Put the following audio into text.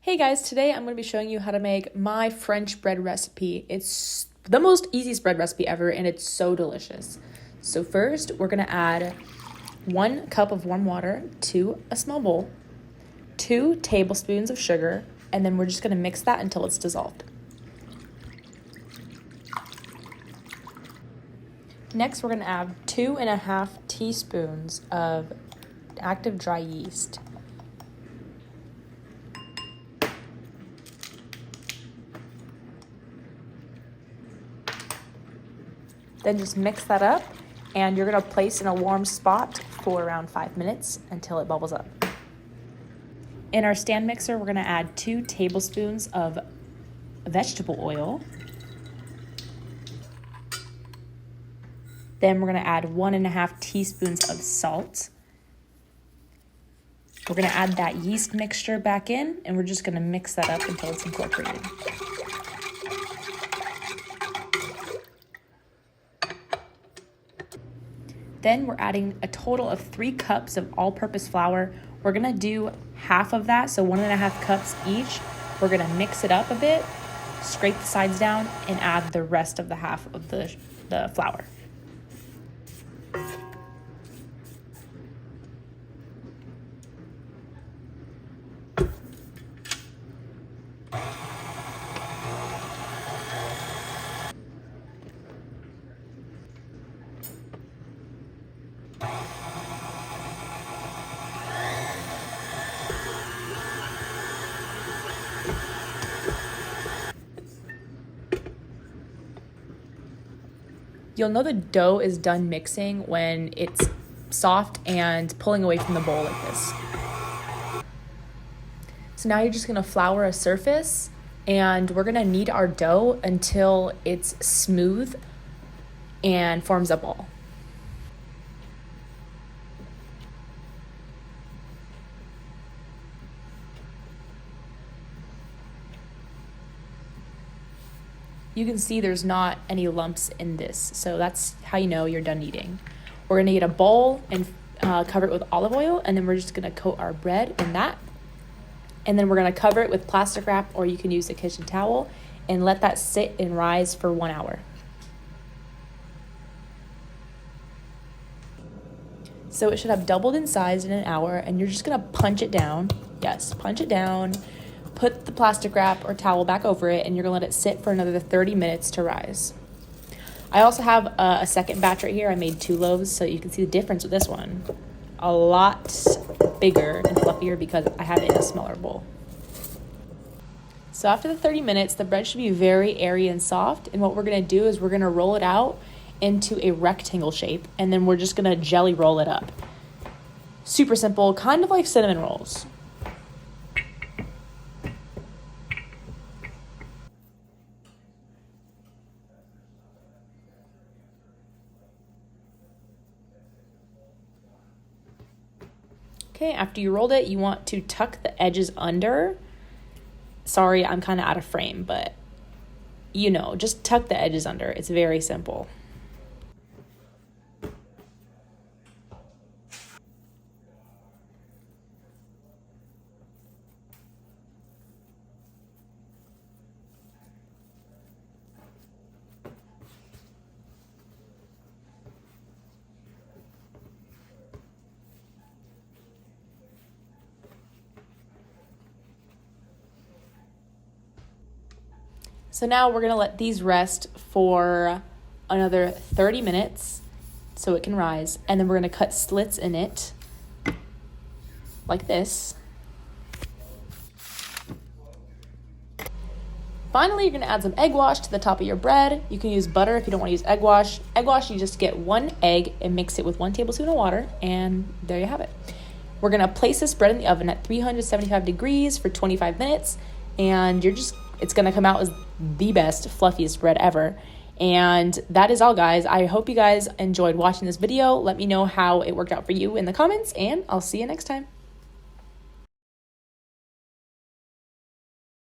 Hey guys, today I'm going to be showing you how to make my French bread recipe. It's the most easiest bread recipe ever and it's so delicious. So first, we're going to add 1 cup of warm water to a small bowl, 2 tablespoons of sugar, and then we're just going to mix that until it's dissolved. Next, we're going to add 2.5 teaspoons of active dry yeast. Then just mix that up, and you're gonna place in a warm spot for around 5 minutes until it bubbles up. In our stand mixer, we're gonna add 2 tablespoons of vegetable oil. Then we're gonna add 1.5 teaspoons of salt. We're gonna add that yeast mixture back in, and we're just gonna mix that up until it's incorporated. Then we're adding a total of 3 cups of all-purpose flour. We're gonna do half of that, so 1.5 cups each. We're gonna mix it up a bit, scrape the sides down, and add the rest of the half of the flour. You'll know the dough is done mixing when it's soft and pulling away from the bowl like this. So now you're just gonna flour a surface, and we're gonna knead our dough until it's smooth and forms a ball. You can see there's not any lumps in this, so that's how you know you're done kneading. We're gonna get a bowl and cover it with olive oil, and then we're just gonna coat our bread in that. And then we're gonna cover it with plastic wrap, or you can use a kitchen towel, and let that sit and rise for 1 hour. So it should have doubled in size in an hour, and you're just gonna punch it down. Yes, punch it down. Put the plastic wrap or towel back over it, and you're gonna let it sit for another 30 minutes to rise. I also have a second batch right here. I made 2 loaves, so you can see the difference with this one. A lot bigger and fluffier because I have it in a smaller bowl. So after the 30 minutes, the bread should be very airy and soft, and what we're gonna do is we're gonna roll it out into a rectangle shape, and then we're just gonna jelly roll it up. Super simple, kind of like cinnamon rolls. Okay, after you rolled it, you want to tuck the edges under. Sorry, I'm kind of out of frame, but you know, just tuck the edges under. It's very simple. So now we're gonna let these rest for another 30 minutes so it can rise, and then we're gonna cut slits in it like this. Finally, you're gonna add some egg wash to the top of your bread. You can use butter if you don't wanna use egg wash. Egg wash, you just get 1 egg and mix it with 1 tablespoon of water, and there you have it. We're gonna place this bread in the oven at 375 degrees for 25 minutes, and it's gonna come out as the best, fluffiest bread ever. And that is all, guys. I hope you guys enjoyed watching this video. Let me know how it worked out for you in the comments, and I'll see you next time.